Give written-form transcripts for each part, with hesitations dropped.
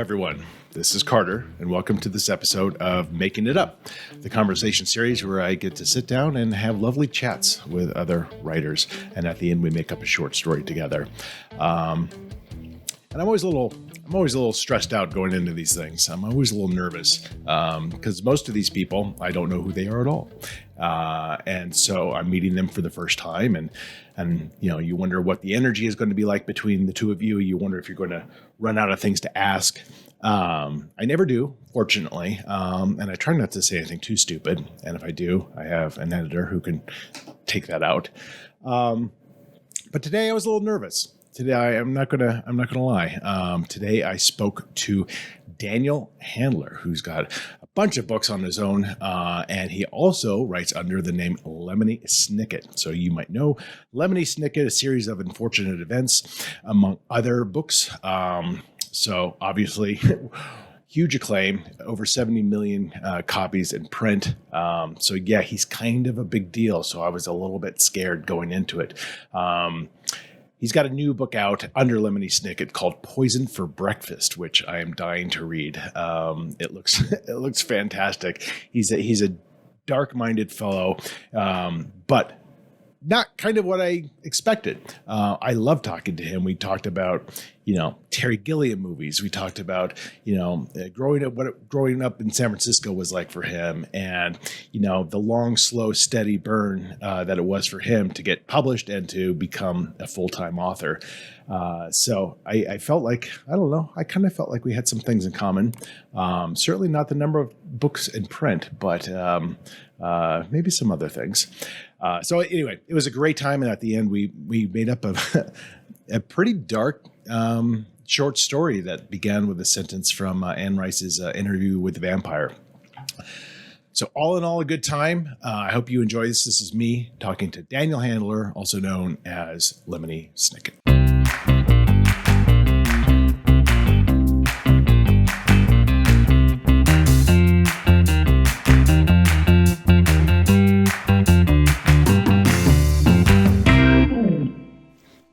everyone. This is Carter, and welcome to this episode of Making It Up, the conversation series where I get to sit down and have lovely chats with other writers, and at the end we make up a short story together. And I'm always a little stressed out going into these things. I'm always a little nervous because most of these people, I don't know who they are at all. And so I'm meeting them for the first time, and you wonder what the energy is going to be like between the two of you. You wonder if you're going to run out of things to ask. I never do, fortunately, and I try not to say anything too stupid. And if I do, I have an editor who can take that out. But today I was a little nervous. Today I'm not gonna lie. Today I spoke to Daniel Handler, who's got a bunch of books on his own, and he also writes under the name Lemony Snicket. So you might know Lemony Snicket, a series of unfortunate events, among other books. So obviously, huge acclaim, over 70 million copies in print. So yeah, he's kind of a big deal. So I was a little bit scared going into it. He's got a new book out under Lemony Snicket called Poison for Breakfast, which I am dying to read. It looks fantastic. He's a dark-minded fellow, but not kind of what I expected. I love talking to him. We talked about, Terry Gilliam movies. We talked about, what growing up in San Francisco was like for him, and, the long, slow, steady burn that it was for him to get published and to become a full-time author. So I felt like, I kind of felt like we had some things in common. Certainly not the number of books in print, but maybe some other things. So anyway, it was a great time. And at the end, we made up a pretty dark short story that began with a sentence from Anne Rice's Interview with the Vampire. So all in all, a good time. I hope you enjoy this. This is me talking to Daniel Handler, also known as Lemony Snicket.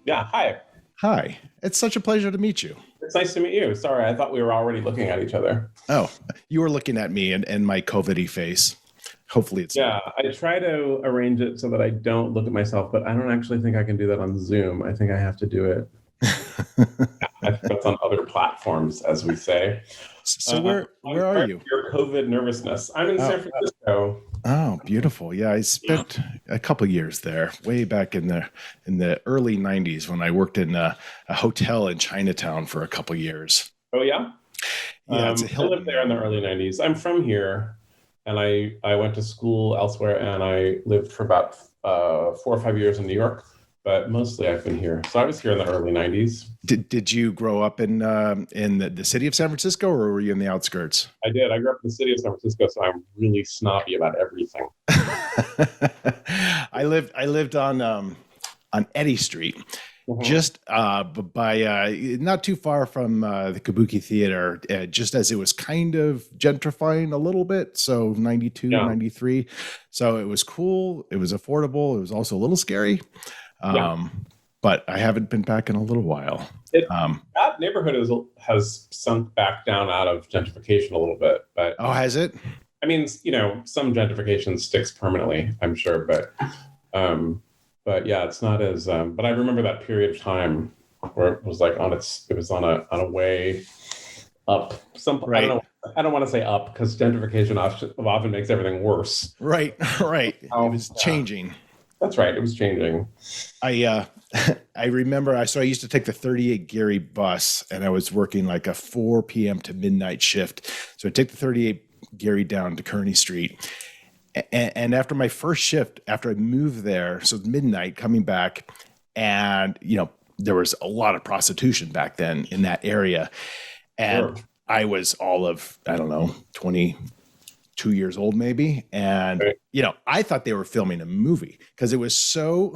Yeah, hi. Hi. It's such a pleasure to meet you. It's nice to meet you. Sorry, I thought we were already looking at each other. Oh, you were looking at me and my COVID-y face. Hopefully it's not. I try to arrange it so that I don't look at myself, but I don't actually think I can do that on Zoom. I think I have to do it. I think that's on other platforms, as we say. So where are you? Your COVID nervousness. I'm in San Francisco. Oh, beautiful. Yeah, I spent a couple years there, way back in the early 90s when I worked in a hotel in Chinatown for a couple years. Oh, yeah? Yeah, I lived there in the early 90s. I'm from here, and I went to school elsewhere, and I lived for about 4 or 5 years in New York. But mostly I've been here. So I was here in the early 90s. Did you grow up in the city of San Francisco, or were you in the outskirts? I did. I grew up in the city of San Francisco, so I'm really snobby about everything. I lived on Eddy Street, just by not too far from the Kabuki Theater, just as it was kind of gentrifying a little bit. So 92, 93. So it was cool. It was affordable. It was also a little scary. But I haven't been back in a little while. That neighborhood has sunk back down out of gentrification a little bit. But has it? I mean, some gentrification sticks permanently, I'm sure, but yeah, it's not as. But I remember that period of time where it was like on a way up. Right. I don't want to say up because gentrification often makes everything worse. Right. It was changing. That's right. It was changing. I remember I used to take the 38 Gary bus, and I was working like a 4 p.m. to midnight shift. So I'd take the 38 Gary down to Kearny Street. And after my first shift, after I moved there, so midnight coming back, and, there was a lot of prostitution back then in that area. And sure. I was all of, 22 years old maybe. And, I thought they were filming a movie because it was so,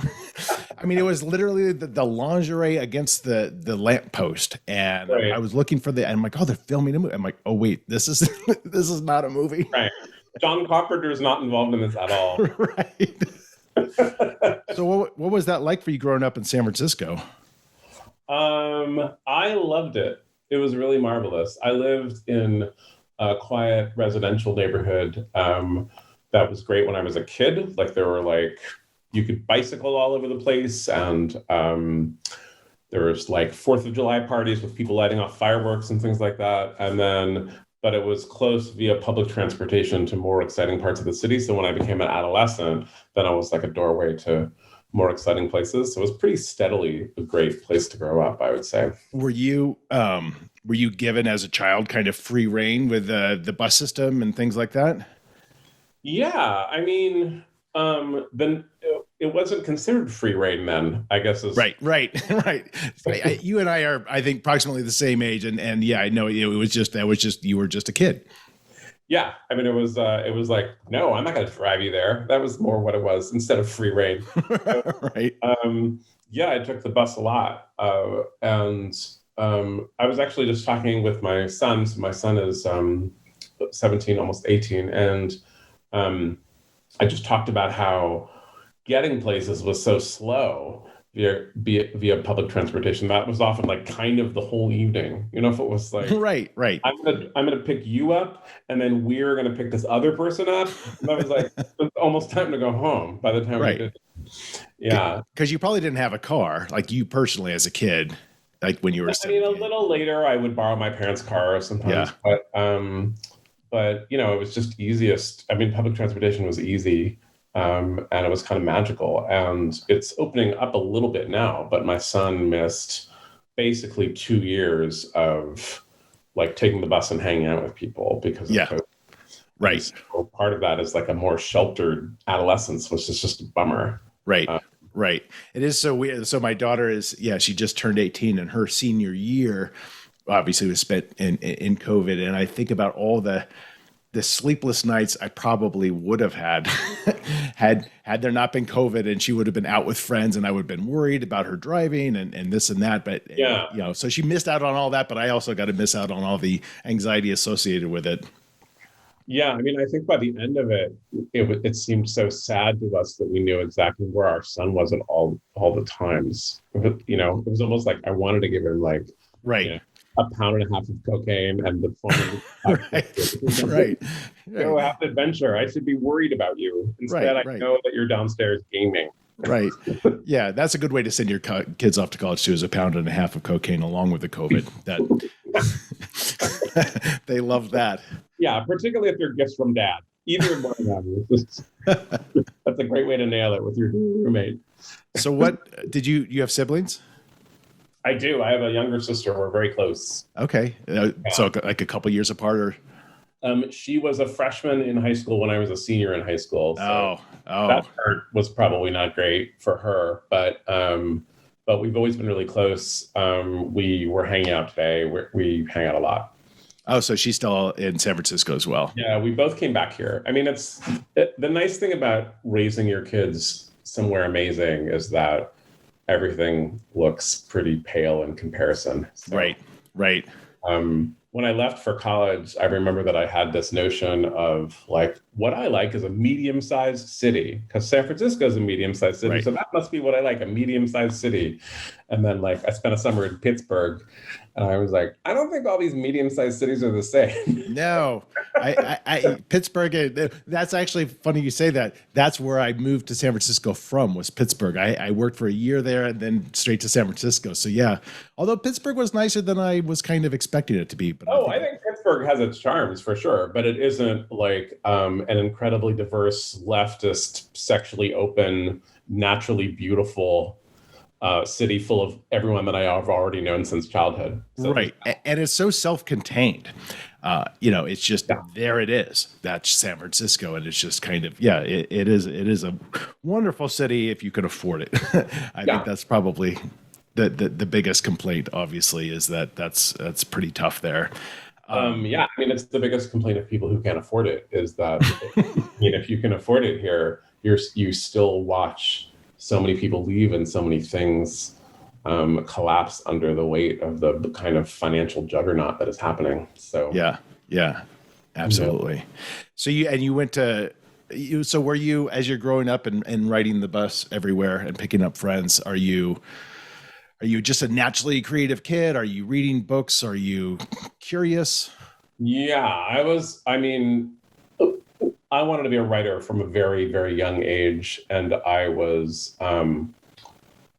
it was literally the lingerie against the lamppost. And right. I was looking for and I'm like, oh, they're filming a movie. I'm like, oh, wait, this is not a movie. Right. John Carpenter is not involved in this at all. Right. So what was that like for you growing up in San Francisco? I loved it. It was really marvelous. I lived in a quiet residential neighborhood that was great when I was a kid. Like there were like, you could bicycle all over the place, and there was like 4th of July parties with people lighting off fireworks and things like that. And then, but it was close via public transportation to more exciting parts of the city. So when I became an adolescent, then I was like a doorway to more exciting places. So it was pretty steadily a great place to grow up, I would say. Were you given as a child kind of free reign with the bus system and things like that? Yeah, I mean, then it wasn't considered free reign then, I guess. Right. You and I are, I think, approximately the same age, and yeah, I know it was just you were just a kid. Yeah, I mean, it was like, no, I'm not going to drive you there. That was more what it was instead of free reign. Right. Yeah, I took the bus a lot, and I was actually just talking with my son. So my son is 17, almost 18, and I just talked about how getting places was so slow via public transportation. That was often like kind of the whole evening. You know, if it was like, right. I'm gonna pick you up, and then we're gonna pick this other person up. And I was like, it's almost time to go home by the time we did. Yeah, because you probably didn't have a car, like you personally as a kid, like when you were. I mean, a little later, I would borrow my parents' car sometimes. Yeah. But you know, it was just easiest. I mean, public transportation was easy. And it was kind of magical, and it's opening up a little bit now, but my son missed basically 2 years of like taking the bus and hanging out with people because of COVID. Right. So part of that is like a more sheltered adolescence, which is just a bummer. Right. Right. It is so weird. So my daughter is, she just turned 18, and her senior year obviously was spent in COVID. And I think about all the sleepless nights I probably would have had had there not been COVID, and she would have been out with friends, and I would have been worried about her driving and this and that. But so she missed out on all that, but I also got to miss out on all the anxiety associated with it. Yeah, I mean, I think by the end of it, it seemed so sad to us that we knew exactly where our son was at all the times. You know, it was almost like I wanted to give him like a pound and a half of cocaine and the phone. Right. Go have an adventure. I should be worried about you. Instead, I know that you're downstairs gaming. Right. Yeah, that's a good way to send your kids off to college too, is a pound and a half of cocaine along with the COVID. That they love that. Yeah, particularly if they're gifts from dad. Either one of them. That's a great way to nail it with your roommate. So what did you have siblings? I do. I have a younger sister. We're very close. Okay. So like a couple years apart, or? She was a freshman in high school when I was a senior in high school. So that part was probably not great for her, but we've always been really close. We were hanging out today. We hang out a lot. Oh, so she's still in San Francisco as well. Yeah, we both came back here. I mean, the nice thing about raising your kids somewhere amazing is that everything looks pretty pale in comparison. So, Right. When I left for college, I remember that I had this notion of like, what I like is a medium-sized city, because San Francisco is a medium-sized city. Right. So that must be what I like, a medium-sized city. And then like I spent a summer in Pittsburgh, and I was like, I don't think all these medium-sized cities are the same. No, I Pittsburgh, that's actually funny you say that. That's where I moved to San Francisco from, was Pittsburgh. I worked for a year there and then straight to San Francisco. So yeah, although Pittsburgh was nicer than I was kind of expecting it to be. But I think Pittsburgh has its charms for sure, but it isn't like an incredibly diverse, leftist, sexually open, naturally beautiful city full of everyone that I have already known since childhood. So, right. And it's so self-contained. It's just, there it is. That's San Francisco. And it's just kind of, it is a wonderful city if you can afford it. I think that's probably the biggest complaint, obviously, is that's pretty tough there. I mean, it's the biggest complaint of people who can't afford it is that, if you can afford it here, you still watch so many people leave and so many things collapse under the weight of the kind of financial juggernaut that is happening. So yeah, absolutely. Mm-hmm. So you went to, so were you, as you're growing up and riding the bus everywhere and picking up friends, are you Are you just a naturally creative kid? Are you reading books? Are you curious? Yeah, I wanted to be a writer from a very, very young age. And I was, I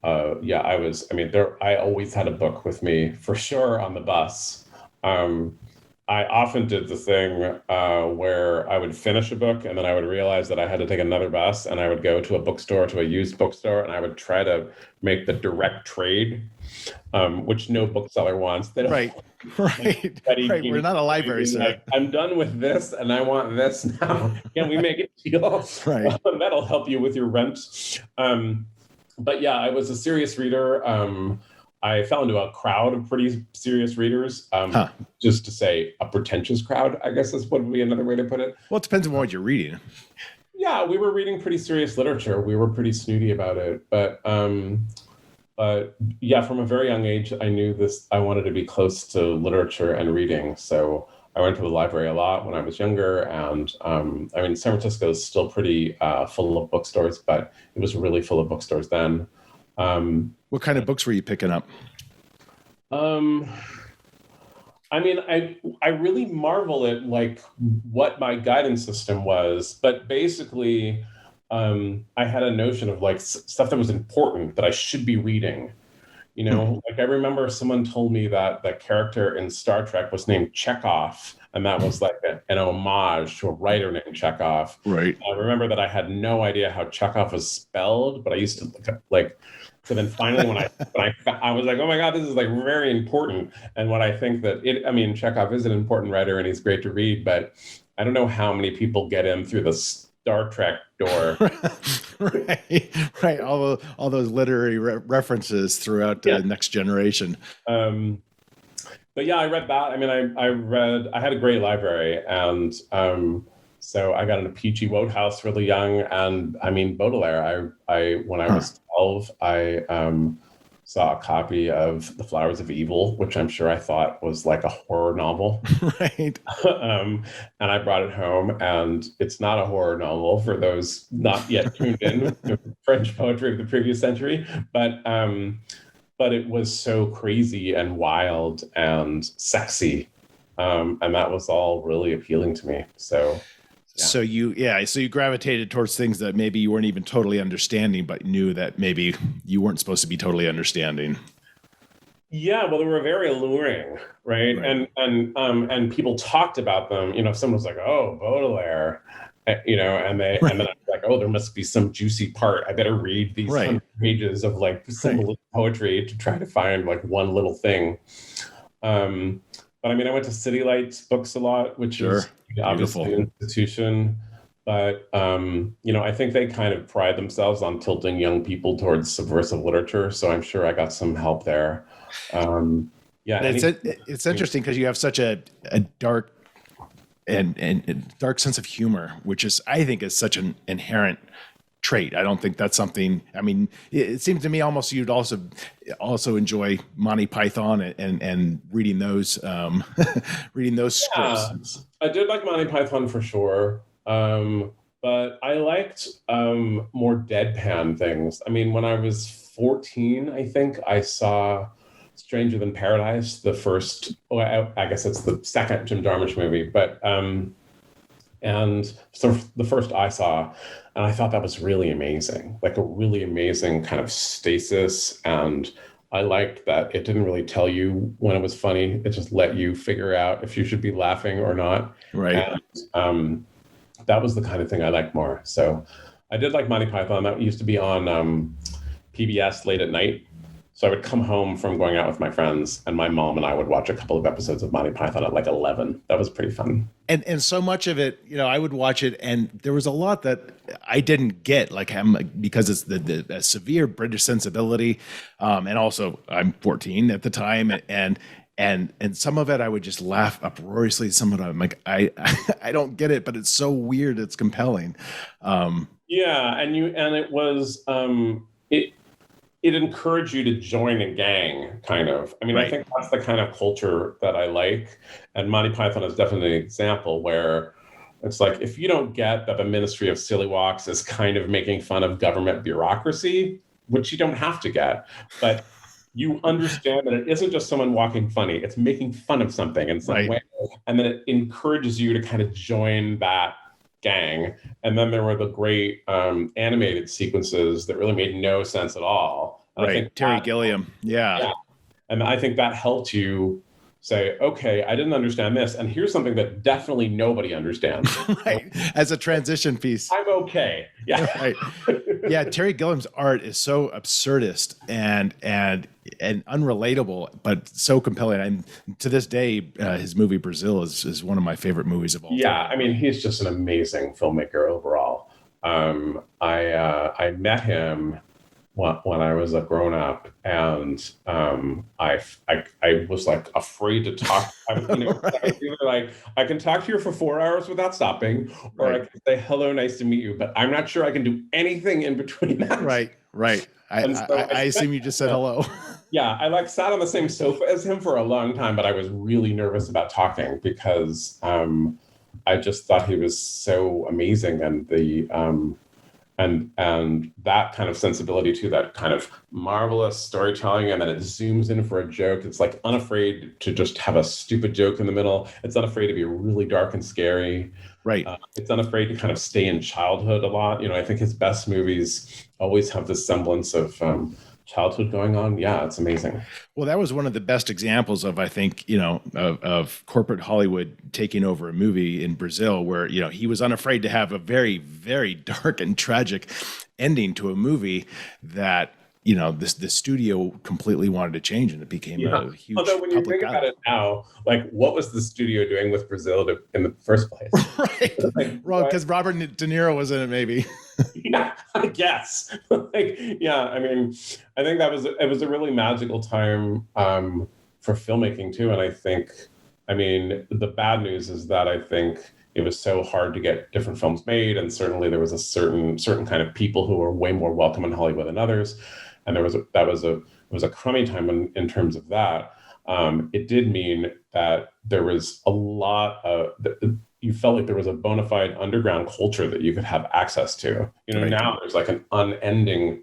always had a book with me for sure on the bus. Um, I often did the thing where I would finish a book and then I would realize that I had to take another bus and I would go to a bookstore, to a used bookstore, and I would try to make the direct trade, which no bookseller wants. They don't. Right. Right. Right. We're not a library, sir. Like, I'm done with this and I want this now. Can we make a deal? Right. That'll help you with your rent. But yeah, I was a serious reader. I fell into a crowd of pretty serious readers, just to say a pretentious crowd, I guess is what would be another way to put it. Well, it depends on what you're reading. Yeah, we were reading pretty serious literature. We were pretty snooty about it. But yeah, from a very young age, I knew I wanted to be close to literature and reading. So I went to the library a lot when I was younger. And San Francisco is still pretty full of bookstores, but it was really full of bookstores then. What kind of books were you picking up? I really marvel at like what my guidance system was, but basically, I had a notion of like stuff that was important that I should be reading. Like I remember someone told me that the character in Star Trek was named Chekhov, and that was like an homage to a writer named Chekhov. Right. I remember that I had no idea how Chekhov was spelled, but I used to like. So then finally, when I was like, oh my God, this is like very important. And what I think that Chekhov is an important writer and he's great to read, but I don't know how many people get in through the Star Trek door. Right. All those literary references throughout the Next Generation. But yeah, I read that. I had a great library, and so I got into P.G. Wodehouse really young, and Baudelaire. When I was 12, I saw a copy of The Flowers of Evil, which I'm sure I thought was like a horror novel. Right. And I brought it home, and it's not a horror novel for those not yet tuned in to French poetry of the previous century, but it was so crazy and wild and sexy, and that was all really appealing to me. So. Yeah. So you gravitated towards things that maybe you weren't even totally understanding, but knew that maybe you weren't supposed to be totally understanding. Yeah, well, they were very alluring, right? And people talked about them. If someone was like, "Oh, Baudelaire," and then I was like, "Oh, there must be some juicy part. I better read these 100 pages of like symbolic poetry to try to find like one little thing." But I went to City Lights Books a lot, which is obviously an institution. But, I think they kind of pride themselves on tilting young people towards subversive literature. So I'm sure I got some help there. It's interesting because you have such a dark and dark sense of humor, which I think is such an inherent trait. I don't think that's something. It seems to me almost you'd also enjoy Monty Python and reading those reading those scripts. I did like Monty Python for sure, but I liked more deadpan things. When I was 14, I think I saw Stranger Than Paradise, the first. I guess it's the second Jim Jarmusch movie, but. And so the first I saw, and I thought that was really amazing, like a really amazing kind of stasis. And I liked that it didn't really tell you when it was funny. It just let you figure out if you should be laughing or not. Right. And that was the kind of thing I liked more. So I did like Monty Python. That used to be on PBS late at night. So I would come home from going out with my friends, and my mom and I would watch a couple of episodes of Monty Python at like 11. That was pretty fun. And so much of it, I would watch it, and there was a lot that I didn't get, because it's the severe British sensibility, and also I'm 14 at the time, and some of it I would just laugh uproariously. Some of it I'm like, I don't get it, but it's so weird, it's compelling. Yeah, and it was it encouraged you to join a gang, kind of. I think that's the kind of culture that I like. And Monty Python is definitely an example where it's like, if you don't get that the Ministry of Silly Walks is kind of making fun of government bureaucracy, which you don't have to get, but you understand that it isn't just someone walking funny, it's making fun of something in some Right. way. And then it encourages you to kind of join that gang. And then there were the great animated sequences that really made no sense at all. And I Right. think Terry Gilliam. Yeah. yeah. And I think that helped you say, okay, I didn't understand this. And here's something that definitely nobody understands. Right. As a transition piece. I'm okay. Yeah. Right. Yeah. Terry Gilliam's art is so absurdist and unrelatable, but so compelling. And to this day, his movie Brazil is one of my favorite movies of all Yeah. time. I mean, he's just an amazing filmmaker overall. I met him when I was a grown up, and I was like afraid to talk. I was, I was either like, I can talk to you for 4 hours without stopping, or I can say hello, nice to meet you, but I'm not sure I can do anything in between that. Right. I assume you just said hello. Yeah, I like sat on the same sofa as him for a long time, but I was really nervous about talking because I just thought he was so amazing, and the and that kind of sensibility to that kind of marvelous storytelling, and then it zooms in for a joke. It's like unafraid to just have a stupid joke in the middle. It's unafraid to be really dark and scary. Right. It's unafraid to kind of stay in childhood a lot. I think his best movies always have this semblance of childhood going on. Yeah, it's amazing. Well, that was one of the best examples of, I think, of corporate Hollywood taking over a movie in Brazil, where, he was unafraid to have a very, very dark and tragic ending to a movie that, the studio completely wanted to change, and it became a huge. Although when you think about it now, like, what was the studio doing with Brazil in the first place? Right. Like, well, because Robert De Niro was in it, maybe. Yeah, I guess. Yeah, I mean, I think it was a really magical time for filmmaking too. And I think, I mean, the bad news is that I think it was so hard to get different films made, and certainly there was a certain kind of people who were way more welcome in Hollywood than others, and it was a crummy time in terms of that. It did mean that there was a lot of. You felt like there was a bona fide underground culture that you could have access to. Right. Now there's like an unending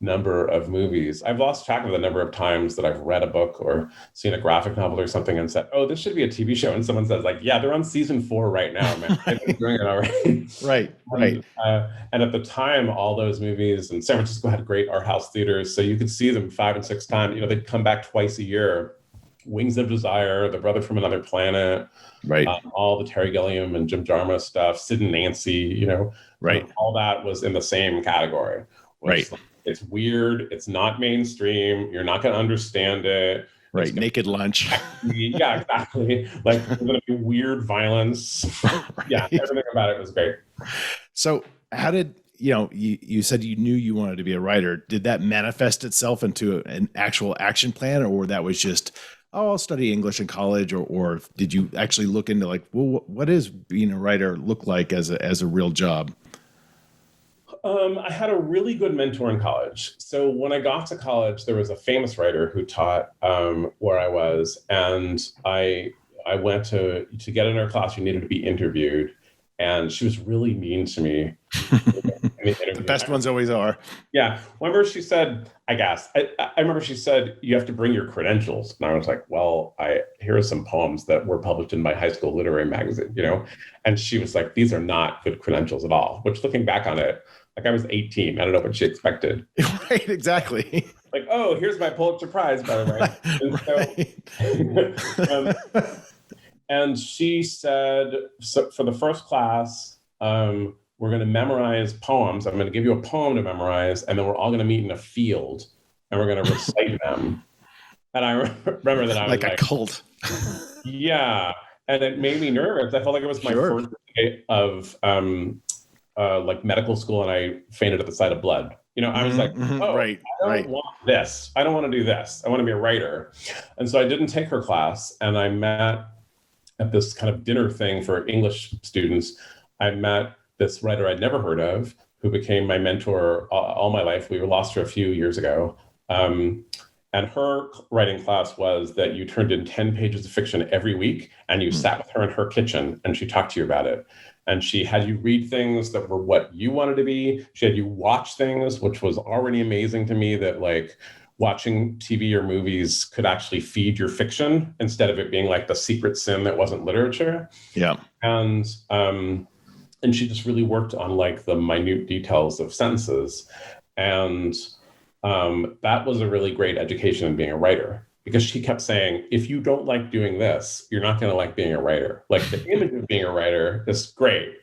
number of movies. I've lost track of the number of times that I've read a book or seen a graphic novel or something and said, oh, this should be a TV show. And someone says, like, yeah, they're on season 4 right now, man. They're doing it already. Right. And at the time, all those movies, and San Francisco had great art house theaters, so you could see them 5 and 6 times. They'd come back twice a year. Wings of Desire, The Brother from Another Planet, right? All the Terry Gilliam and Jim Jarmusch stuff, Sid and Nancy, right? All that was in the same category. Right. It's weird. It's not mainstream. You're not going to understand it. Right. Naked Lunch. Yeah, exactly. Like, there's going to be weird violence. Right. Yeah, everything about it was great. So how did you said you knew you wanted to be a writer. Did that manifest itself into an actual action plan, or that was just, oh, I'll study English in college, or did you actually look into like, well, what is being a writer look like as a real job? I had a really good mentor in college. So when I got to college, there was a famous writer who taught where I was, and I went to get in her class. You needed to be interviewed, and she was really mean to me. The best ones always are. Yeah. Remember she said, I remember she said, you have to bring your credentials. And I was like, well, here are some poems that were published in my high school literary magazine, And she was like, these are not good credentials at all, which, looking back on it, like, I was 18. I don't know what she expected. Right, exactly. Like, oh, here's my Pulitzer Prize, by the way. And so, and she said, so for the first class, we're going to memorize poems. I'm going to give you a poem to memorize, and then we're all going to meet in a field, and we're going to recite them. And I remember that I was like a cult. Yeah, and it made me nervous. I felt like it was my first day of like medical school, and I fainted at the sight of blood. I was like, oh, right, I don't want this. I don't want to do this. I want to be a writer. And so I didn't take her class, and I met at this kind of dinner thing for English students. I met this writer I'd never heard of, who became my mentor all my life. We lost her a few years ago. And her writing class was that you turned in 10 pages of fiction every week, and you sat with her in her kitchen, and she talked to you about it. And she had you read things that were what you wanted to be. She had you watch things, which was already amazing to me, that like watching TV or movies could actually feed your fiction instead of it being like the secret sin that wasn't literature. Yeah. And she just really worked on like the minute details of sentences. And that was a really great education in being a writer, because she kept saying, if you don't like doing this, you're not going to like being a writer. Like the image of being a writer is great,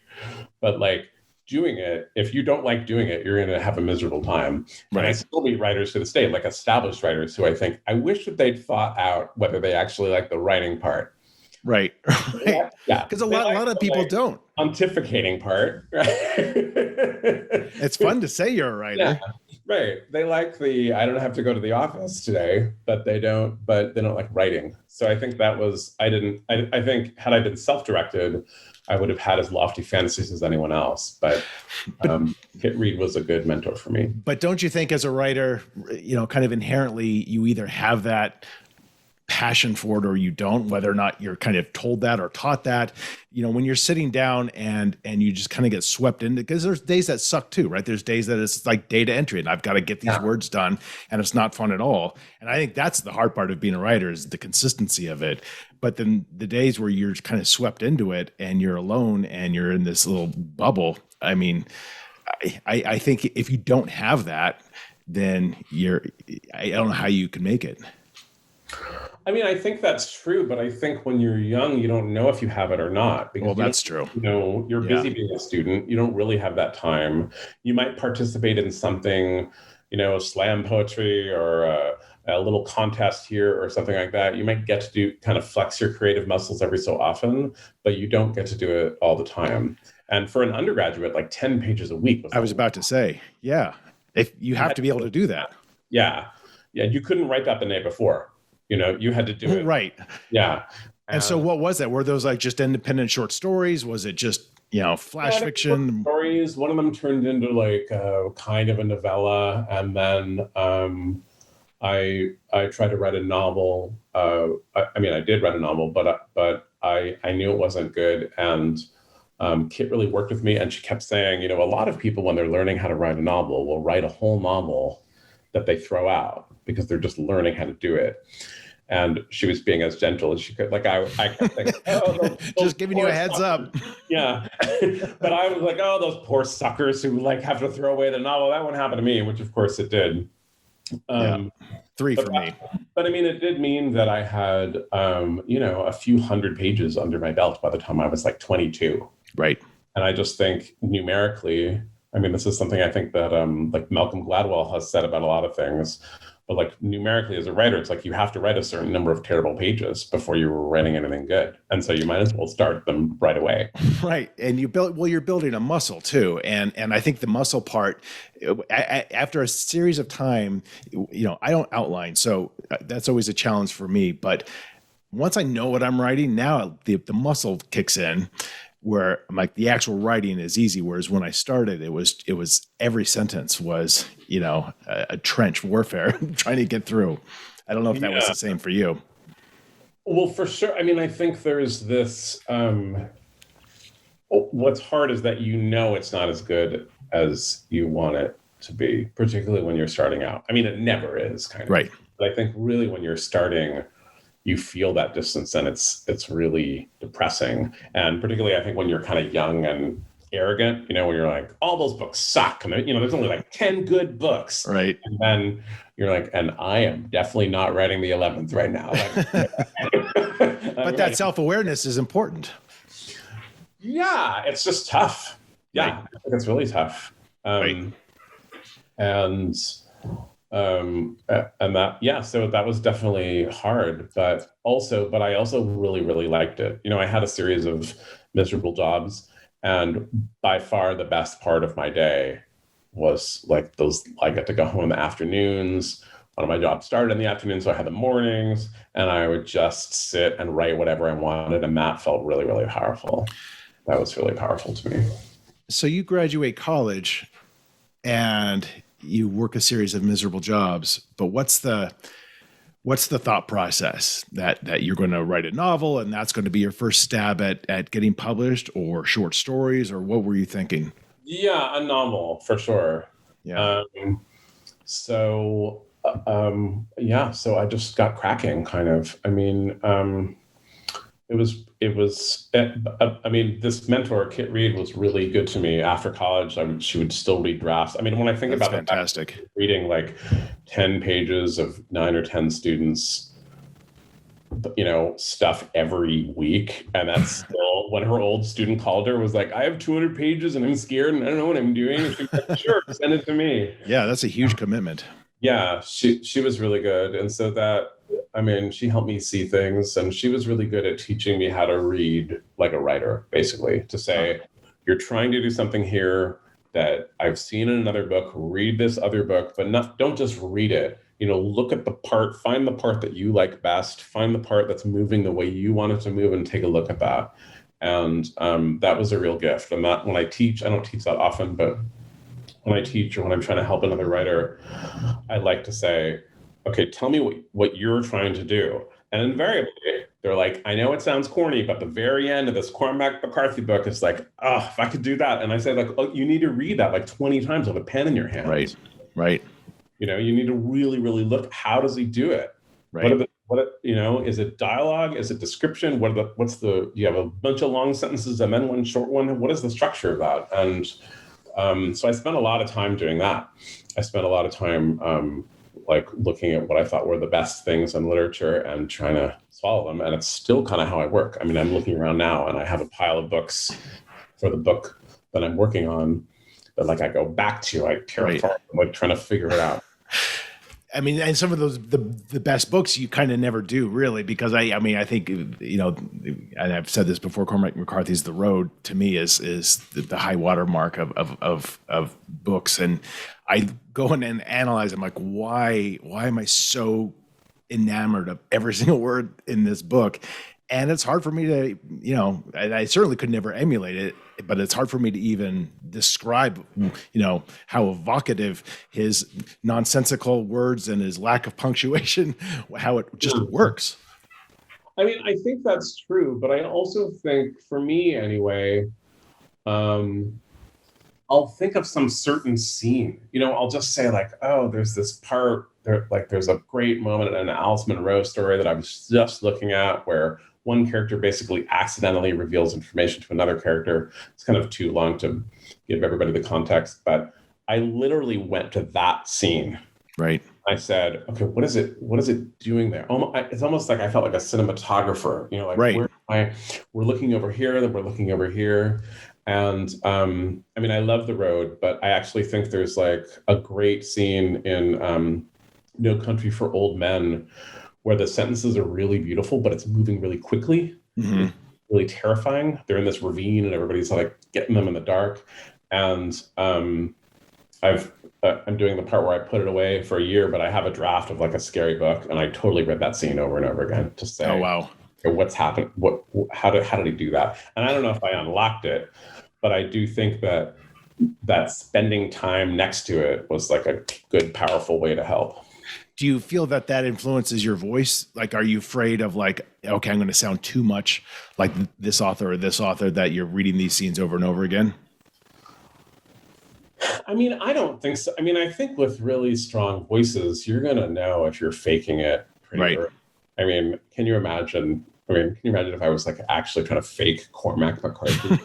but like doing it, if you don't like doing it, you're going to have a miserable time. Right. And I still meet writers to this day, like established writers, who I think, I wish that they'd thought out whether they actually like the writing part. Right. Right. Yeah. Because a lot of people don't. Pontificating part. Right? It's fun to say you're a writer. Yeah. Right. They like I don't have to go to the office today, but they don't like writing. So I think I think had I been self-directed, I would have had as lofty fantasies as anyone else. But Kit Reed was a good mentor for me. But don't you think as a writer, kind of inherently you either have that passion for it or you don't, whether or not you're kind of told that or taught that, when you're sitting down and you just kind of get swept into, because there's days that suck too, right? There's days that it's like data entry and I've got to get these words done and it's not fun at all. And I think that's the hard part of being a writer, is the consistency of it. But then the days where you're kind of swept into it and you're alone and you're in this little bubble, I mean, I think if you don't have that, then I don't know how you can make it. I mean, I think that's true, but I think when you're young, you don't know if you have it or not. Well, that's true. You're busy being a student. You don't really have that time. You might participate in something, slam poetry or a little contest here or something like that. You might get to kind of flex your creative muscles every so often, but you don't get to do it all the time. And for an undergraduate, like 10 pages a week. I was about to say, yeah. If you have to be able to do that. Yeah. Yeah. You couldn't write that the night before. You had to do it. Right. Yeah. And so what was that? Were those like just independent short stories? Was it just, flash fiction? Stories. One of them turned into like kind of a novella. And then I tried to write a novel. I did write a novel, but I knew it wasn't good. And Kit really worked with me, and she kept saying, a lot of people when they're learning how to write a novel will write a whole novel that they throw out because they're just learning how to do it. And she was being as gentle as she could. Like I kept thinking, those just giving you a heads up. Yeah. But I was like, those poor suckers who like have to throw away the novel. That won't happen to me, which of course it did. 3 for me. But I mean, it did mean that I had, a few hundred pages under my belt by the time I was like 22. Right. And I just think numerically, this is something I think that like Malcolm Gladwell has said about a lot of things. But like numerically as a writer, it's like you have to write a certain number of terrible pages before you're writing anything good. And so you might as well start them right away. Right. And you're building a muscle too. And I think the muscle part, after a series of time, I don't outline. So that's always a challenge for me. But once I know what I'm writing, now the muscle kicks in, where I'm like, the actual writing is easy. Whereas when I started, it was every sentence was, a trench warfare trying to get through. I don't know if that was the same for you. Well, for sure. I think there's this, what's hard is that it's not as good as you want it to be, particularly when you're starting out. It never is kind of. Right. But I think really when you're starting, you feel that distance, and it's really depressing. And particularly, I think when you're kind of young and arrogant, when you're like, all those books suck, and there's only like 10 good books, right? And then you're like, and I am definitely not writing the 11th right now. But that self-awareness is important. Yeah, it's just tough. Yeah, right. I think it's really tough. Right. And that, so that was definitely hard, but I also really, really liked it. I had a series of miserable jobs, and by far the best part of my day was like those, I got to go home in the afternoons. One of my jobs started in the afternoon, so I had the mornings, and I would just sit and write whatever I wanted. And that felt really, really powerful. That was really powerful to me. So you graduate college and you work a series of miserable jobs, but what's the thought process that you're going to write a novel and that's going to be your first stab at getting published, or short stories, or what were you thinking? Yeah, a novel for sure. Yeah. So Yeah, so I just got cracking, kind of. I mean, I mean, this mentor, Kit Reed, was really good to me after college. She would still read drafts. I mean, when I think That's about the fact fantastic. that reading like 10 pages of 9 or 10 students, stuff every week. And that's still when her old student called her, was like, I have 200 pages and I'm scared and I don't know what I'm doing. And she was like, sure, send it to me. Yeah, that's a huge commitment. Yeah, she was really good. And so I mean, she helped me see things, and she was really good at teaching me how to read like a writer, basically, to say, you're trying to do something here that I've seen in another book, read this other book, but don't just read it. Look at find the part that you like best, find the part that's moving the way you want it to move, and take a look at that. And that was a real gift. And that when I teach, I don't teach that often, but when I teach or when I'm trying to help another writer, I like to say, okay, tell me what you're trying to do. And invariably, they're like, I know it sounds corny, but the very end of this Cormac McCarthy book is like, oh, if I could do that. And I say, like, oh, you need to read that like 20 times with a pen in your hand. Right. You need to really, really look, how does he do it? Right. Is it dialogue? Is it description? Do you have a bunch of long sentences and then one short one? What is the structure of that? And so I spent a lot of time doing that. I spent a lot of time like looking at what I thought were the best things in literature and trying to swallow them. And it's still kind of how I work. I mean, I'm looking around now and I have a pile of books for the book that I'm working on that like I go back to, I tear apart, I'm like trying to figure it out. I mean, and some of those, the best books you kind of never do, really, because I think, and I've said this before, Cormac McCarthy's The Road to me is the high water mark of books. And I go in and analyze, I'm like, why am I so enamored of every single word in this book? And it's hard for me to, and I certainly could never emulate it, but it's hard for me to even describe, how evocative his nonsensical words and his lack of punctuation, how it just works. I mean, I think that's true, but I also think, for me anyway, I'll think of some certain scene. I'll just say like, oh, there's this part there, like there's a great moment in an Alice Munro story that I was just looking at where one character basically accidentally reveals information to another character. It's kind of too long to give everybody the context, but I literally went to that scene. Right. I said, okay, what is it doing there? It's almost like I felt like a cinematographer, right. We're looking over here, then we're looking over here. And I mean, I love The Road, but I actually think there's like a great scene in No Country for Old Men where the sentences are really beautiful, but it's moving really quickly. Mm-hmm. It's really terrifying. They're in this ravine and everybody's like getting them in the dark. And I'm doing the part where I put it away for a year, but I have a draft of like a scary book, and I totally read that scene over and over again to say, oh wow, okay, what's happened? How did he do that? And I don't know if I unlocked it, but I do think that spending time next to it was like a good, powerful way to help. Do you feel that influences your voice? Like, are you afraid of like, okay, I'm going to sound too much like this author or this author that you're reading these scenes over and over again? I mean, I don't think so. I mean, I think with really strong voices, you're going to know if you're faking it pretty early. I mean, can you imagine if I was like actually trying to fake Cormac McCarthy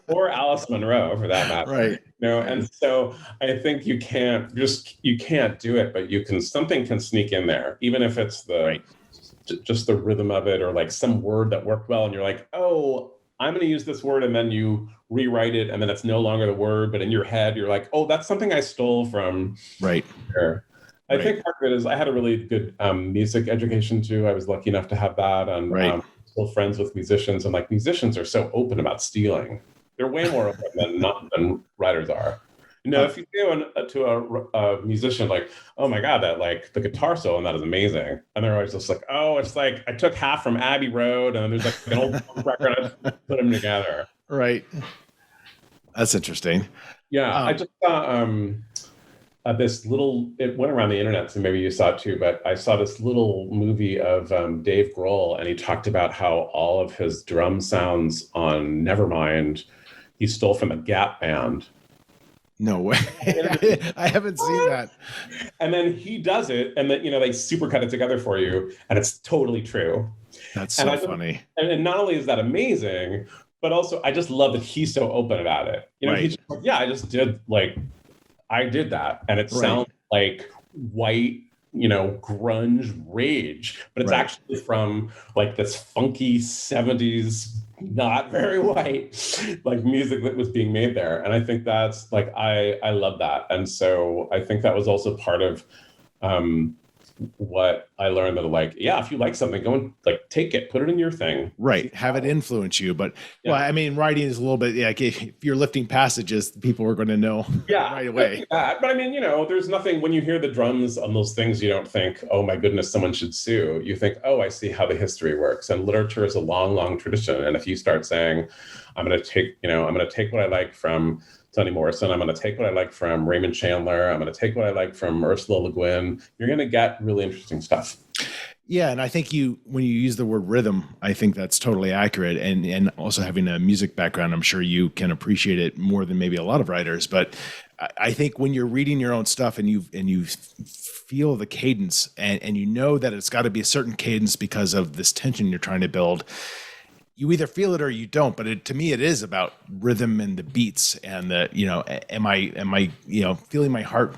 or Alice Munro for that matter? Right. And so I think you can't do it, but something can sneak in there, even if it's just the rhythm of it or like some word that worked well. And you're like, oh, I'm going to use this word. And then you rewrite it and then it's no longer the word, but in your head, you're like, oh, that's something I stole from here. I think part of it is I had a really good music education too. I was lucky enough to have that, and still friends with musicians. And like musicians are so open about stealing; they're way more open than writers are. If you go to a musician like, oh my god, that like the guitar solo and that is amazing, and they're always just like, oh, it's like I took half from Abbey Road, and there's like an old record, and I put them together. Right. That's interesting. Yeah, I just saw. It went around the internet, so maybe you saw it too, but I saw this little movie of Dave Grohl, and he talked about how all of his drum sounds on Nevermind, he stole from a Gap band. No way. I haven't seen that. And then he does it, and then they super cut it together for you, and it's totally true. That's And so funny. and not only is that amazing, but also I just love that he's so open about it. Right. He's just like, yeah, I did that, and it Right. sounds like white, grunge rage, but it's Right. actually from like this funky 70s, not very white, like music that was being made there. And I think that's like, I love that. And so I think that was also part of what I learned, that like, yeah, if you like something, go and like take it, put it in your thing. Right. Have it influence you. But Yeah. well, I mean, writing is a little bit like if you're lifting passages, people are going to know right away. But I mean, there's nothing, when you hear the drums on those things, you don't think, oh my goodness, someone should sue. You think, oh, I see how the history works. And literature is a long, long tradition. And if you start saying, I'm going to take what I like from Toni Morrison, I'm going to take what I like from Raymond Chandler, I'm going to take what I like from Ursula Le Guin, you're going to get really interesting stuff. Yeah, and I think when you use the word rhythm, I think that's totally accurate. And also having a music background, I'm sure you can appreciate it more than maybe a lot of writers. But I think when you're reading your own stuff and you feel the cadence and you know that it's got to be a certain cadence because of this tension you're trying to build, you either feel it or you don't. But to me, it is about rhythm and the beats and the, am I feeling my heart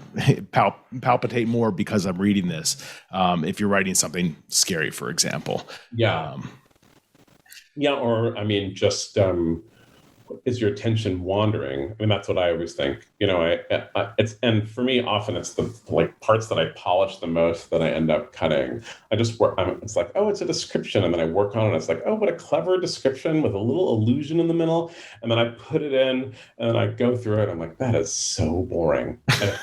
palpitate more because I'm reading this? If you're writing something scary, for example. Yeah. Or I mean, just is your attention wandering? I mean, that's what I always think. And for me, often it's the like parts that I polish the most that I end up cutting. I just work. It's like, oh, it's a description, and then I work on it. It's like, oh, what a clever description with a little allusion in the middle, and then I put it in, and then I go through it. I'm like, that is so boring. And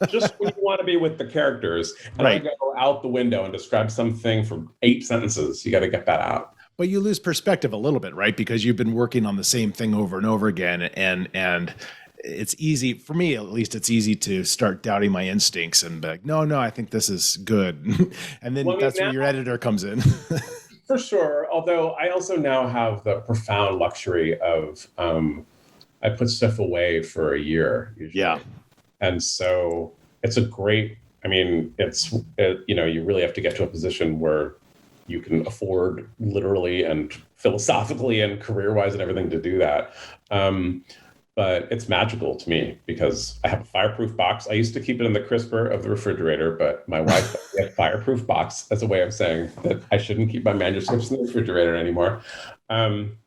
just when you want to be with the characters, and Right. I go out the window and describe something for 8 sentences, you got to get that out. But you lose perspective a little bit, right? Because you've been working on the same thing over and over again. And it's easy, for me at least, it's easy to start doubting my instincts and be like, no, I think this is good. And then that's where your editor comes in. For sure. Although I also now have the profound luxury of, I put stuff away for a year usually. Yeah. And so it's you really have to get to a position where you can afford literally and philosophically and career-wise and everything to do that. But it's magical to me because I have a fireproof box. I used to keep it in the crisper of the refrigerator, but my wife had a fireproof box as a way of saying that I shouldn't keep my manuscripts in the refrigerator anymore.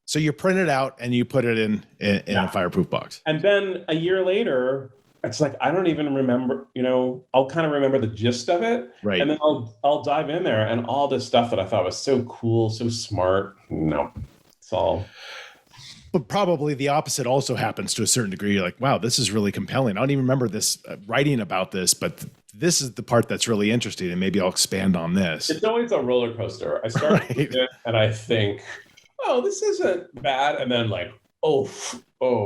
So you print it out and you put it in a fireproof box. And then a year later, it's like, I don't even remember, I'll kind of remember the gist of it. Right. And then I'll dive in there, and all this stuff that I thought was so cool, so smart. No, it's all. But probably the opposite also happens to a certain degree. You're like, wow, this is really compelling. I don't even remember this writing about this, but this is the part that's really interesting. And maybe I'll expand on this. It's always a roller coaster. I start with it and I think, oh, this isn't bad. And then like, oh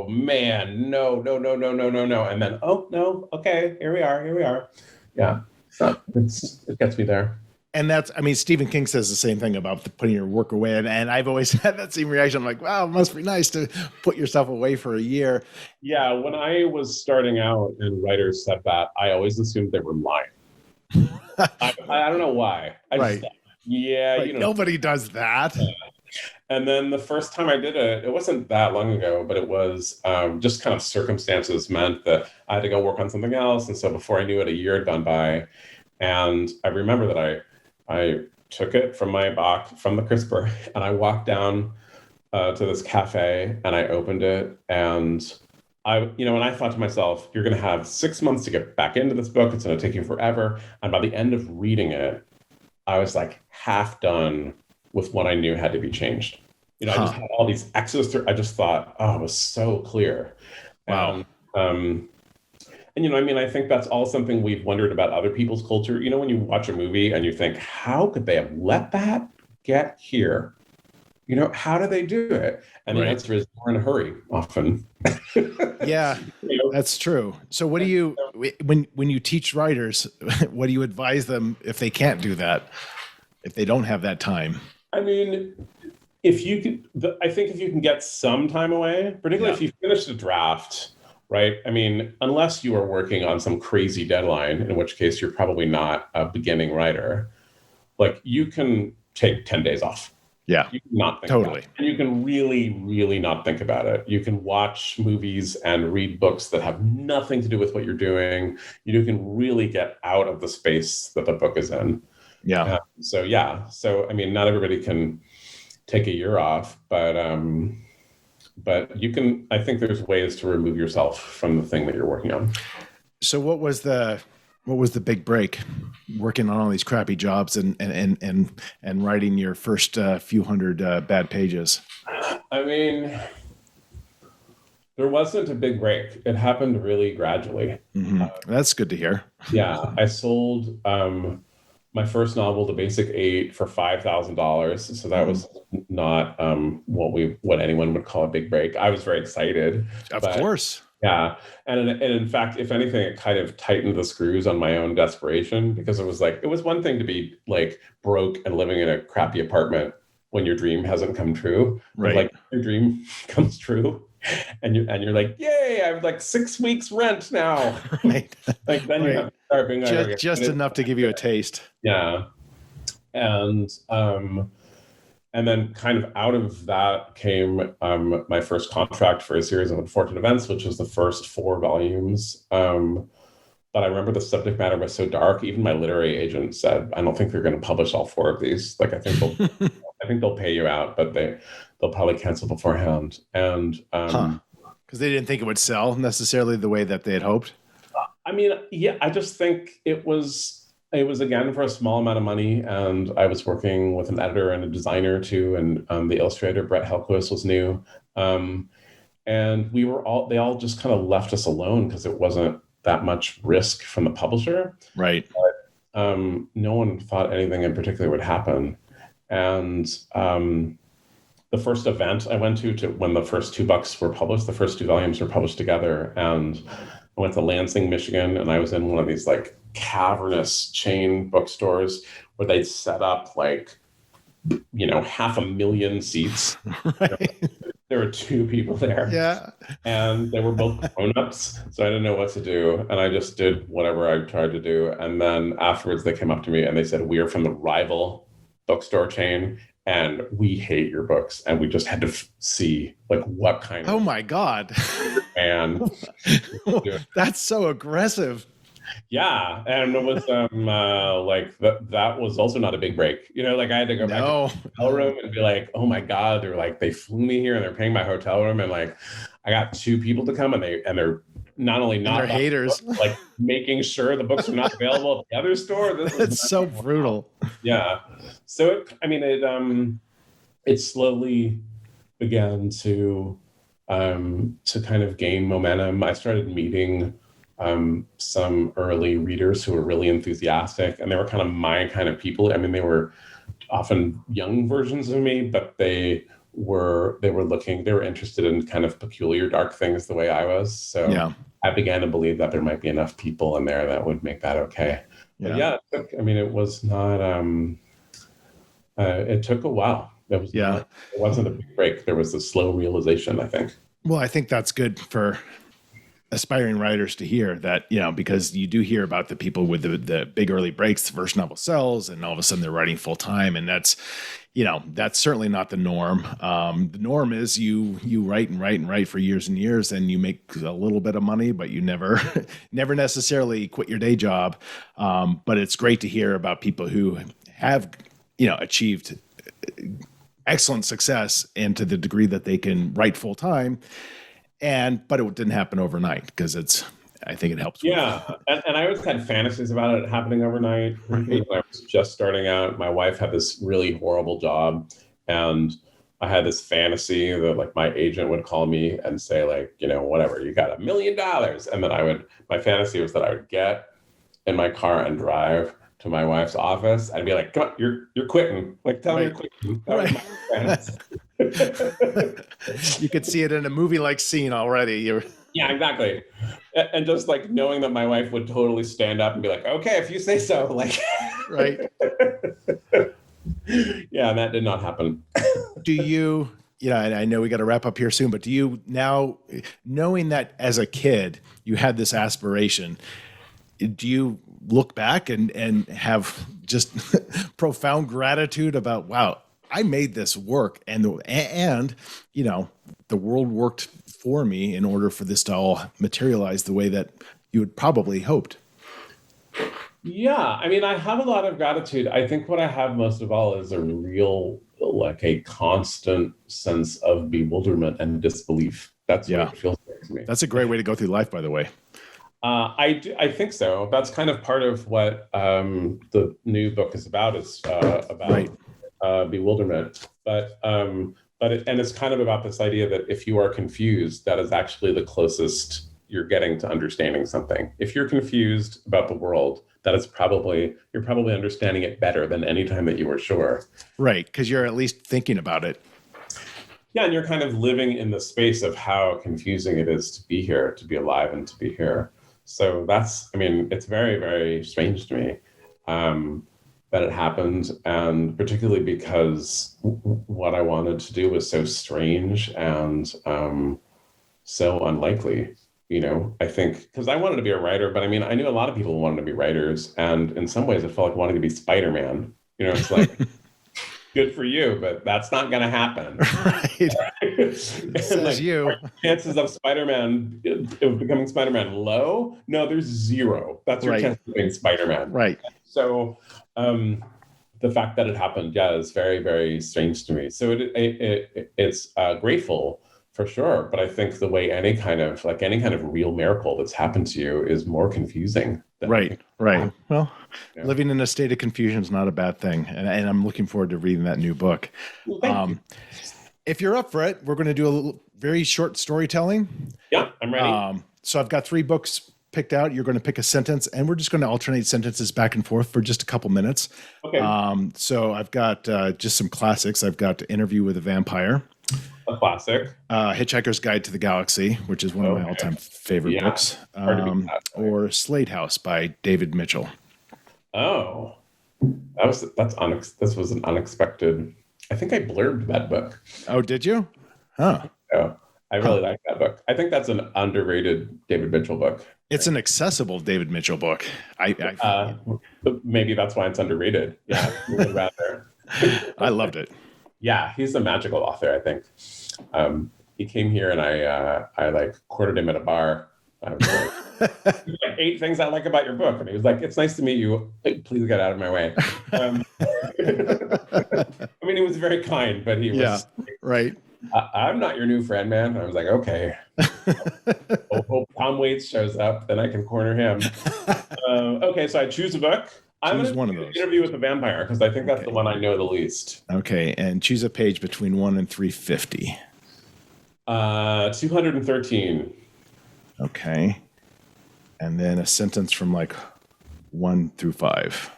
man, no. And then, oh no, okay, here we are. Yeah, it gets me there. And Stephen King says the same thing about putting your work away. And I've always had that same reaction. I'm like, wow, it must be nice to put yourself away for a year. Yeah, when I was starting out and writers said that, I always assumed they were lying. I don't know why. Right. Nobody does that. Yeah. And then the first time I did it wasn't that long ago, but it was just kind of circumstances meant that I had to go work on something else. And so before I knew it, a year had gone by. And I remember that I took it from my box, from the crisper, and I walked down to this cafe and I opened it. And and I thought to myself, you're going to have 6 months to get back into this book. It's going to take you forever. And by the end of reading it, I was like half done with what I knew had to be changed. I just had all these X's through. I just thought, oh, it was so clear. Wow. I think that's all something we've wondered about other people's culture. When you watch a movie and you think, how could they have let that get here? How do they do it? And the answer is we're in a hurry often. Yeah, that's true. So what do you, when you teach writers, what do you advise them if they can't do that, if they don't have that time? I mean, I think if you can get some time away, particularly if you finish the draft, right? I mean, unless you are working on some crazy deadline, in which case you're probably not a beginning writer, like you can take 10 days off. Yeah, You can not think about totally. it. And you can really, really not think about it. You can watch movies and read books that have nothing to do with what you're doing. You can really get out of the space that the book is in. Yeah. So I mean, not everybody can take a year off, but you can. I think there's ways to remove yourself from the thing that you're working on. So what was the big break? Working on all these crappy jobs and writing your first few hundred bad pages. I mean, there wasn't a big break. It happened really gradually. Mm-hmm. That's good to hear. Yeah, I sold my first novel, The Basic Eight, for $5,000. So that was not what anyone would call a big break. I was very excited. Of course. Yeah. And in fact, if anything, it kind of tightened the screws on my own desperation, because it was one thing to be like broke and living in a crappy apartment when your dream hasn't come true. Right. But, like, your dream comes true. And you're like, yay, I have like 6 weeks rent now. Right. Like, then you have to start being like, just enough to give you a taste. Yeah. And then kind of out of that came my first contract for A Series of Unfortunate Events, which was the first 4 volumes. But I remember the subject matter was so dark, even my literary agent said, I don't think they're going to publish all 4 of these. Like, I think they'll pay you out, but they'll probably cancel beforehand. And because they didn't think it would sell necessarily the way that they had hoped. I mean, yeah, I just think it was again for a small amount of money, and I was working with an editor and a designer too, and the illustrator Brett Helquist was new, and they all just kind of left us alone because it wasn't that much risk from the publisher. Right. But no one thought anything in particular would happen, and the first event I went to when the first 2 books were published, the first 2 volumes were published together, and I went to Lansing, Michigan, and I was in one of these like cavernous chain bookstores where they'd set up like, 500,000 seats. Right. There were 2 people there. Yeah. And they were both grown-ups, so I didn't know what to do. And I just did whatever I tried to do. And then afterwards they came up to me and they said, we are from the rival bookstore chain, and we hate your books. And we just had to see like what kind of... Oh my God. And that's so aggressive. Yeah, and it was like that was also not a big break. Like, I had to go back to the hotel room and be like, oh my God, they're like, they flew me here and they're paying my hotel room, and like I got 2 people to come, and they're not only not they're haters, book, like making sure the books are not available at the other store. That's so brutal. Yeah. So it slowly began to kind of gain momentum. I started meeting some early readers who were really enthusiastic, and they were kind of my kind of people. I mean, they were often young versions of me, but they were interested in kind of peculiar dark things the way I was. So yeah. I began to believe that there might be enough people in there that would make that okay. Yeah. But it was not, it took a while. It wasn't a big break. There was a slow realization, I think. Well, I think that's good for aspiring writers to hear that, because you do hear about the people with the big early breaks, the first novel sells, and all of a sudden they're writing full time. And that's certainly not the norm. The norm is you write and write and write for years and years, and you make a little bit of money, but you never necessarily quit your day job. But it's great to hear about people who have, achieved excellent success, and to the degree that they can write full time. But it didn't happen overnight, because I think it helps. Yeah. And I always had fantasies about it happening overnight. Right. When I was just starting out, my wife had this really horrible job, and I had this fantasy that like my agent would call me and say like, whatever, you got $1 million. And then my fantasy was that I would get in my car and drive to my wife's office. I'd be like, come on, you're quitting. Like, tell me you're quitting. That was my fantasy. You could see it in a movie-like scene already. Yeah, exactly. And just like knowing that my wife would totally stand up and be like, okay, if you say so, like, right. Yeah, and that did not happen. Do you And I know we got to wrap up here soon, but do you now, knowing that as a kid you had this aspiration, do you look back and have just profound gratitude about, wow, I made this work, and the world worked for me in order for this to all materialize the way that you had probably hoped? Yeah, I mean, I have a lot of gratitude. I think what I have most of all is a real, like a constant sense of bewilderment and disbelief. That's what it feels like to me. That's a great way to go through life, by the way. I think so. That's kind of part of what the new book is about. It's about bewilderment, but it's kind of about this idea that if you are confused, that is actually the closest you're getting to understanding something. If you're confused about the world, you're probably understanding it better than any time that you were sure. Right, because you're at least thinking about it. Yeah, and you're kind of living in the space of how confusing it is to be here, to be alive, and to be here. So it's very, very strange to me that it happened, and particularly because what I wanted to do was so strange and so unlikely. I think because I wanted to be a writer, but I knew a lot of people wanted to be writers, and in some ways it felt like wanting to be Spider-Man. It's like, good for you, but that's not going to happen. Right. Says you. Chances of Spider-Man of becoming Spider-Man low? No, there's zero. That's your chance of being Spider-Man. Right. So the fact that it happened, is very, very strange to me. So it's grateful for sure, but I think the way any kind of real miracle that's happened to you is more confusing. Right. Well, living in a state of confusion is not a bad thing, and I'm looking forward to reading that new book. Well, thank you. If you're up for it, we're going to do a very short storytelling. Yeah, I'm ready. So I've got 3 books picked out. You're going to pick a sentence, and we're just going to alternate sentences back and forth for just a couple minutes. Okay. So I've got just some classics. I've got Interview with a Vampire. A classic. Hitchhiker's Guide to the Galaxy, which is one of my all-time favorite books. Or Slade House by David Mitchell. Oh, this was an unexpected. I think I blurbed that book. Oh, did you? Huh. Oh, I really like that book. I think that's an underrated David Mitchell book. It's an accessible David Mitchell book. Maybe that's why it's underrated. Yeah, rather. I loved it. Yeah, he's a magical author, I think. He came here and I courted him at a bar. I was like, 8 things I like about your book. And he was like, it's nice to meet you. Please get out of my way. He was very kind, but he was... Yeah, right. I'm not your new friend, man. And I was like, okay. Hope Tom Waits shows up, then I can corner him. Okay, so I choose a book. I'm going to one of those. Interview with a Vampire, because I think that's the one I know the least. Okay, and choose a page between 1 and 350. 213. Okay. And then a sentence from 1 through 5.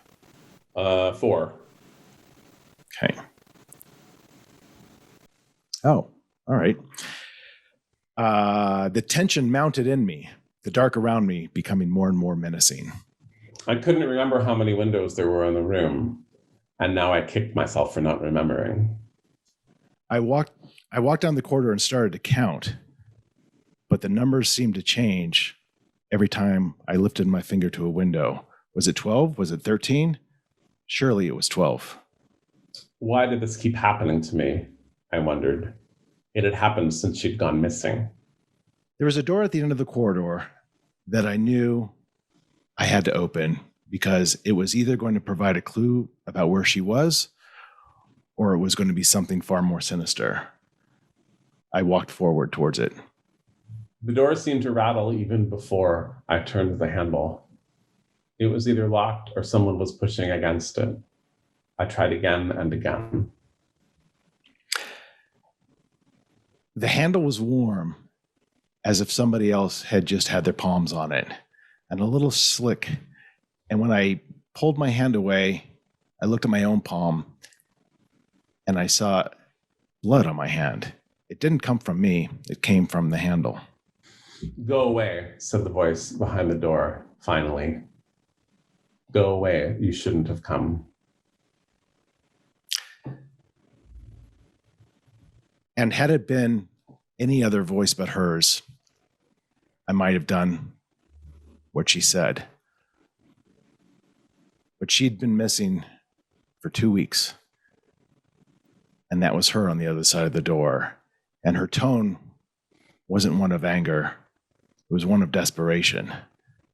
4. Okay. Oh, all right. The tension mounted in me, the dark around me becoming more and more menacing. I couldn't remember how many windows there were in the room, and now I kicked myself for not remembering. I walked down the corridor and started to count, but the numbers seemed to change every time I lifted my finger to a window. Was it 12? Was it 13? Surely it was 12. Why did this keep happening to me? I wondered. It had happened since she'd gone missing. There was a door at the end of the corridor that I knew I had to open because it was either going to provide a clue about where she was or it was going to be something far more sinister. I walked forward towards it. The door seemed to rattle even before I turned the handle. It was either locked or someone was pushing against it. I tried again and again. The handle was warm, as if somebody else had just had their palms on it, and a little slick. And when I pulled my hand away, I looked at my own palm, and I saw blood on my hand. It didn't come from me. It came from the handle. Go away, said the voice behind the door, finally. Go away. You shouldn't have come. And had it been any other voice but hers, I might have done what she said. But she'd been missing for 2 weeks. And that was her on the other side of the door. And her tone wasn't one of anger. It was one of desperation.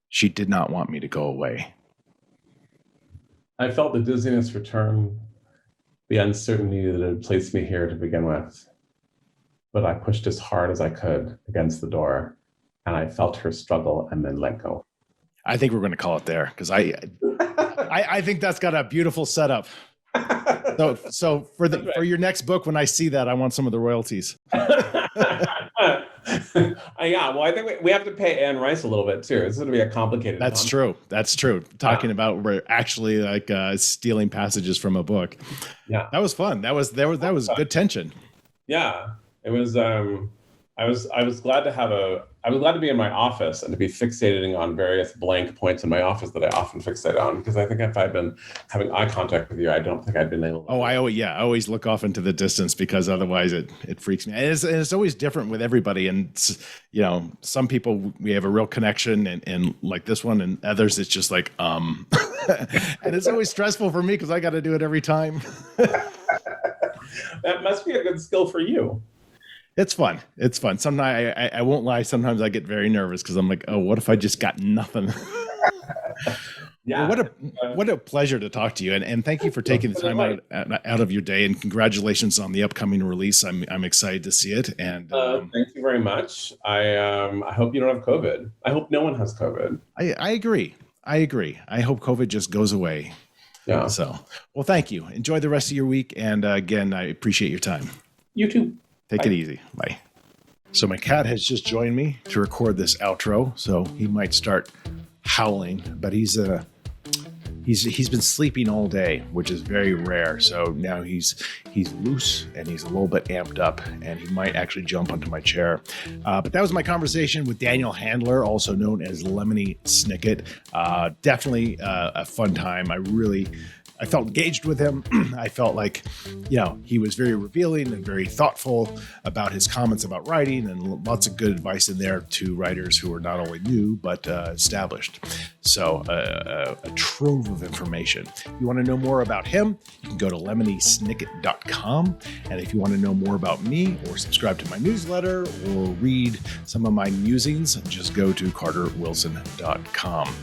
She did not want me to go away. I felt the dizziness return, the uncertainty that had placed me here to begin with. But I pushed as hard as I could against the door, and I felt her struggle and then let go. I think we're going to call it there, because I think that's got a beautiful setup. So for your next book, when I see that, I want some of the royalties. Yeah, well, I think we have to pay Anne Rice a little bit too. It's going to be a complicated. That's true. Talking about we're actually like stealing passages from a book. Yeah, that was fun. That was good tension. Yeah, it was. I was glad to be in my office and to be fixating on various blank points in my office that I often fixate on, because I think if I'd been having eye contact with you, I don't think I'd been able to. I always look off into the distance, because otherwise it freaks me. And it's always different with everybody. And, some people we have a real connection and like this one, and others it's just like, and it's always stressful for me because I got to do it every time. That must be a good skill for you. It's fun. Sometimes I won't lie. Sometimes I get very nervous because I'm like, oh, what if I just got nothing? Yeah. Well, what a pleasure to talk to you, and thank you for taking the time out of your day, and congratulations on the upcoming release. I'm excited to see it. And thank you very much. I hope you don't have COVID. I hope no one has COVID. I agree. I hope COVID just goes away. Yeah. So, well, thank you. Enjoy the rest of your week, and again, I appreciate your time. You too. Take it easy. Bye. So my cat has just joined me to record this outro, so he might start howling, but he's been sleeping all day, which is very rare. So now he's loose and he's a little bit amped up, and he might actually jump onto my chair. But that was my conversation with Daniel Handler, also known as Lemony Snicket. Definitely a fun time. I felt engaged with him. I felt like, he was very revealing and very thoughtful about his comments about writing, and lots of good advice in there to writers who are not only new, but established. So a trove of information. If you want to know more about him, you can go to lemonysnicket.com. And if you want to know more about me, or subscribe to my newsletter, or read some of my musings, just go to carterwilson.com.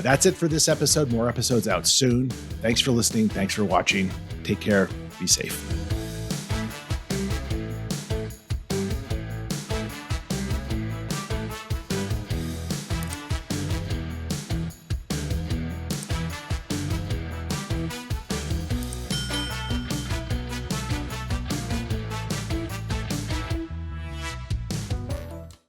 That's it for this episode. More episodes out soon. Thanks for listening. Thanks for watching. Take care. Be safe.